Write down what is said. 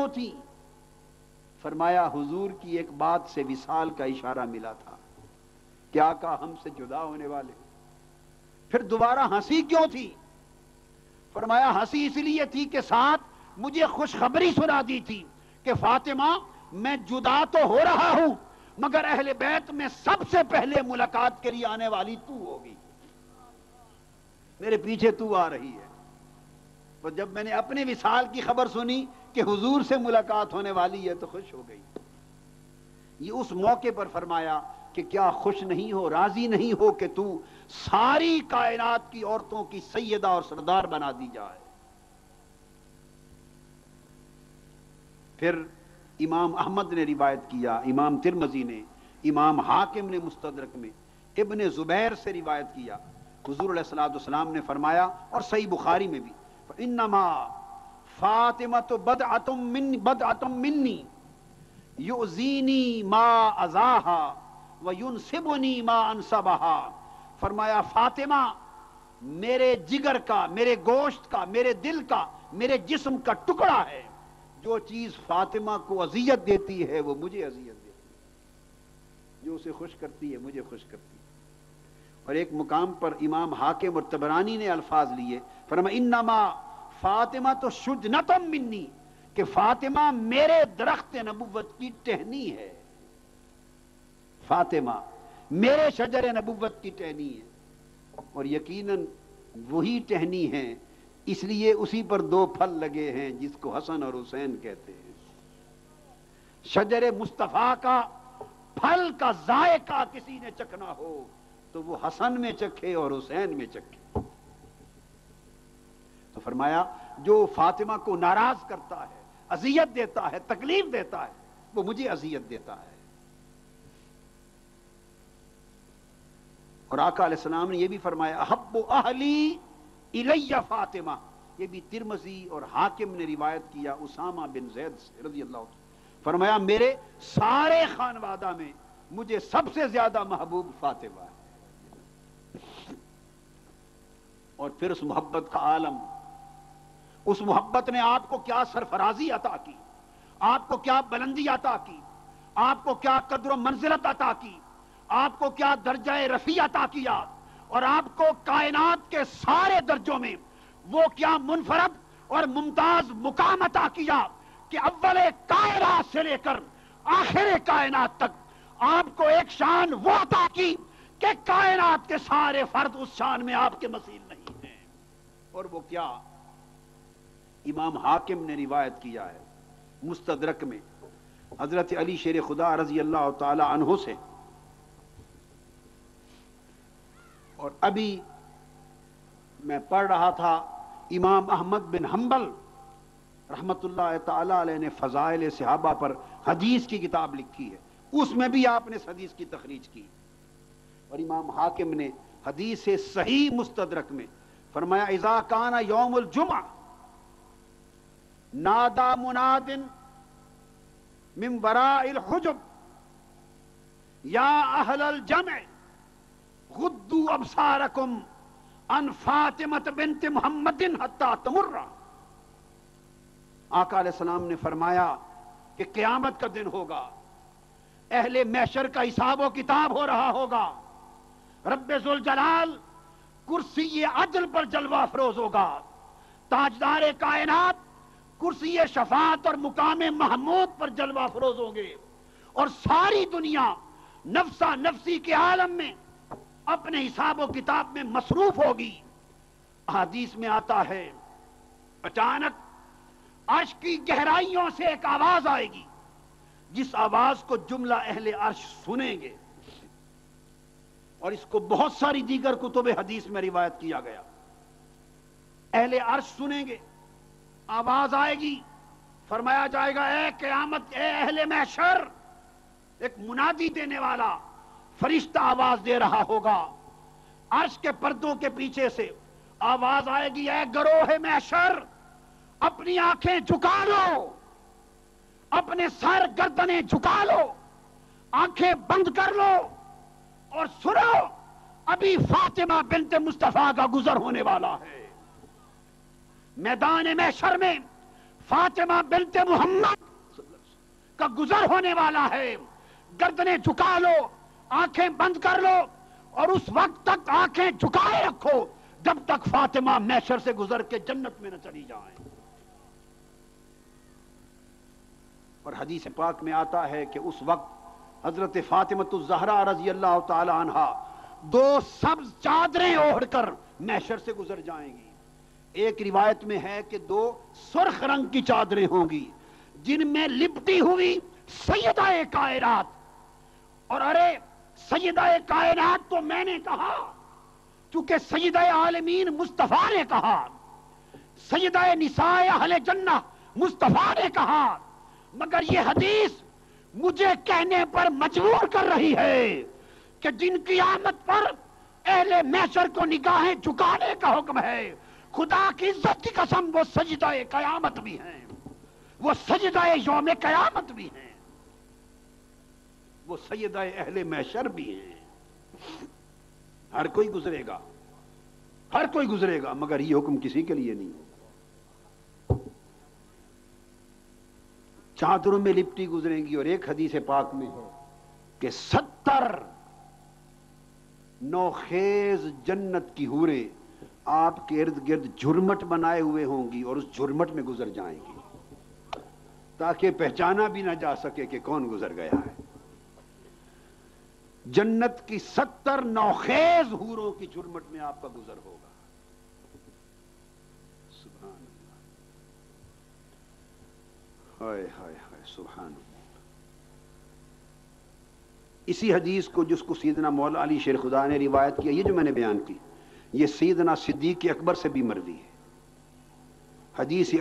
تھی؟ فرمایا حضور کی ایک بات سے وصال کا اشارہ ملا تھا کہ آقا ہم سے جدا ہونے والے. پھر دوبارہ ہنسی کیوں تھی؟ فرمایا ہنسی اس لیے تھی کہ ساتھ مجھے خوشخبری سنا دی تھی کہ فاطمہ میں جدا تو ہو رہا ہوں مگر اہل بیت میں سب سے پہلے ملاقات کے لیے آنے والی تو ہوگی، میرے پیچھے تو آ رہی ہے. تو جب میں نے اپنے وصال کی خبر سنی کہ حضور سے ملاقات ہونے والی ہے تو خوش ہو گئی. یہ اس موقع پر فرمایا کہ کیا خوش نہیں ہو، راضی نہیں ہو کہ تو ساری کائنات کی عورتوں کی سیدہ اور سردار بنا دی جائے. پھر امام احمد نے روایت کیا، امام ترمذی نے، امام حاکم نے مستدرک میں، ابن زبیر سے روایت کیا، حضور علیہ السلام نے فرمایا، اور صحیح بخاری میں بھی، فَإِنَّمَا فَاطِمَةُ بَدْعَةٌ مِّنِّي يُؤْذِينِي مَا أَذَاهَا وَيُنْسِبُنِي مَا أَنْسَبَهَا. فرمایا فاطمہ میرے جگر کا، میرے گوشت کا، میرے دل کا، میرے جسم کا ٹکڑا ہے. جو چیز فاطمہ کو اذیت دیتی ہے وہ مجھے اذیت دیتی ہے، جو اسے خوش کرتی ہے مجھے خوش کرتی ہے. اور ایک مقام پر امام حاکم اور طبرانی نے الفاظ لیے، فرمایا انما فاطمہ تو شجنتم منی، کہ فاطمہ میرے درخت نبوت کی ٹہنی ہے، فاطمہ میرے شجر نبوت کی ٹہنی ہے. اور یقیناً وہی ٹہنی ہے، اس لیے اسی پر دو پھل لگے ہیں جس کو حسن اور حسین کہتے ہیں. شجر مصطفیٰ کا پھل کا ذائقہ کسی نے چکھنا ہو تو وہ حسن میں چکھے اور حسین میں چکھے. تو فرمایا جو فاطمہ کو ناراض کرتا ہے، اذیت دیتا ہے، تکلیف دیتا ہے، وہ مجھے اذیت دیتا ہے. اور آقا علیہ السلام نے یہ بھی فرمایا احب اہلی الی فاطمہ. یہ بھی ترمذی اور حاکم نے روایت کیا اسامہ بن زید سے رضی اللہ عنہ. فرمایا میرے سارے خانوادہ میں مجھے سب سے زیادہ محبوب فاطمہ ہے. اور پھر اس محبت کا عالم، اس محبت نے آپ کو کیا سرفرازی عطا کی، آپ کو کیا بلندی عطا کی، آپ کو کیا قدر و منزلت عطا کی، آپ کو کیا درجہ رفیع عطا کیا، اور آپ کو کائنات کے سارے درجوں میں وہ کیا منفرد اور ممتاز مقام عطا کیا کہ اول کائنات سے لے کر آخر کائنات تک آپ کو ایک شان وہ عطا کی کہ کائنات کے سارے فرد اس شان میں آپ کے مثیل نہیں ہیں. اور وہ کیا؟ امام حاکم نے روایت کیا ہے مستدرک میں حضرت علی شیر خدا رضی اللہ تعالی عنہ سے. اور ابھی میں پڑھ رہا تھا امام احمد بن حنبل رحمت اللہ تعالی علیہ نے فضائل صحابہ پر حدیث کی کتاب لکھی ہے، اس میں بھی آپ نے اس حدیث کی تخریج کی. اور امام حاکم نے حدیث صحیح مستدرک میں فرمایا اذا کان یوم الجمعہ نادا مناد من وراء الحجب یا اہل الجمع غدوا ابصارکم ان فاطمہ بنت محمد حتی تمر. آقا علیہ السلام نے فرمایا کہ قیامت کا دن ہوگا، اہل محشر کا حساب و کتاب ہو رہا ہوگا، رب ذوالجلال کرسی عدل پر جلوہ افروز ہوگا، تاجدار کائنات کرسی شفاعت اور مقام محمود پر جلوہ افروز ہوں گے، اور ساری دنیا نفسا نفسی کے عالم میں اپنے حساب و کتاب میں مصروف ہوگی. حدیث میں آتا ہے اچانک عرش کی گہرائیوں سے ایک آواز آئے گی جس آواز کو جملہ اہل عرش سنیں گے، اور اس کو بہت ساری دیگر کتب حدیث میں روایت کیا گیا. اہل عرش سنیں گے، آواز آئے گی، فرمایا جائے گا اے قیامت، اے اہل محشر. ایک منادی دینے والا فرشتہ آواز دے رہا ہوگا، عرش کے پردوں کے پیچھے سے آواز آئے گی اے گروہ محشر، اپنی آنکھیں جھکا لو، اپنے سر گردنیں جھکا لو، آنکھیں بند کر لو اور سنو، ابھی فاطمہ بنت مصطفیٰ کا گزر ہونے والا ہے. میدان محشر میں فاطمہ بنت محمد کا گزر ہونے والا ہے، گردنیں جھکا لو، آنکھیں بند کر لو، اور اس وقت تک آنکھیں جھکائے رکھو جب تک فاطمہ محشر سے گزر کے جنت میں نہ چلی جائیں۔ اور حدیث پاک میں آتا ہے کہ اس وقت حضرت فاطمۃ الزہرا رضی اللہ تعالی عنہا 2 سبز چادریں اوڑھ کر محشر سے گزر جائیں گی۔ ایک روایت میں ہے کہ 2 سرخ رنگ کی چادریں ہوں گی جن میں لپٹی ہوئی سیدہ کائنات، اور ارے سیدہ کائنات تو میں نے کہا چونکہ سیدہ عالمین مصطفیٰ نے کہا، سیدہ نساء اہل جنہ مصطفیٰ نے کہا، مگر یہ حدیث مجھے کہنے پر مجبور کر رہی ہے کہ جن قیامت پر اہل محشر کو نگاہیں جھکانے کا حکم ہے، خدا کی عزت کی قسم وہ سجدہ قیامت بھی ہیں، وہ سجدہ یوم قیامت بھی ہیں، وہ سیدہ اہل محشر بھی ہیں۔ ہر کوئی گزرے گا، ہر کوئی گزرے گا، مگر یہ حکم کسی کے لیے نہیں ہوگا۔ چادروں میں لپٹی گزریں گی، اور ایک حدیث پاک میں ہے کہ 70 نوخیز جنت کی حوریں آپ کے ارد گرد جھرمٹ بنائے ہوئے ہوں گی، اور اس جھرمٹ میں گزر جائیں گی تاکہ پہچانا بھی نہ جا سکے کہ کون گزر گیا ہے۔ جنت کی 70 نوخیز حوروں کی جھرمٹ میں آپ کا گزر ہوگا۔ سبحان اللہ، ہائے ہائے ہائے، سبحان اللہ۔ اسی حدیث کو جس کو سیدنا مولا علی شیر خدا نے روایت کیا، یہ جو میں نے بیان کی، یہ سیدنا صدیق اکبر سے بھی مروی ہے۔ حدیث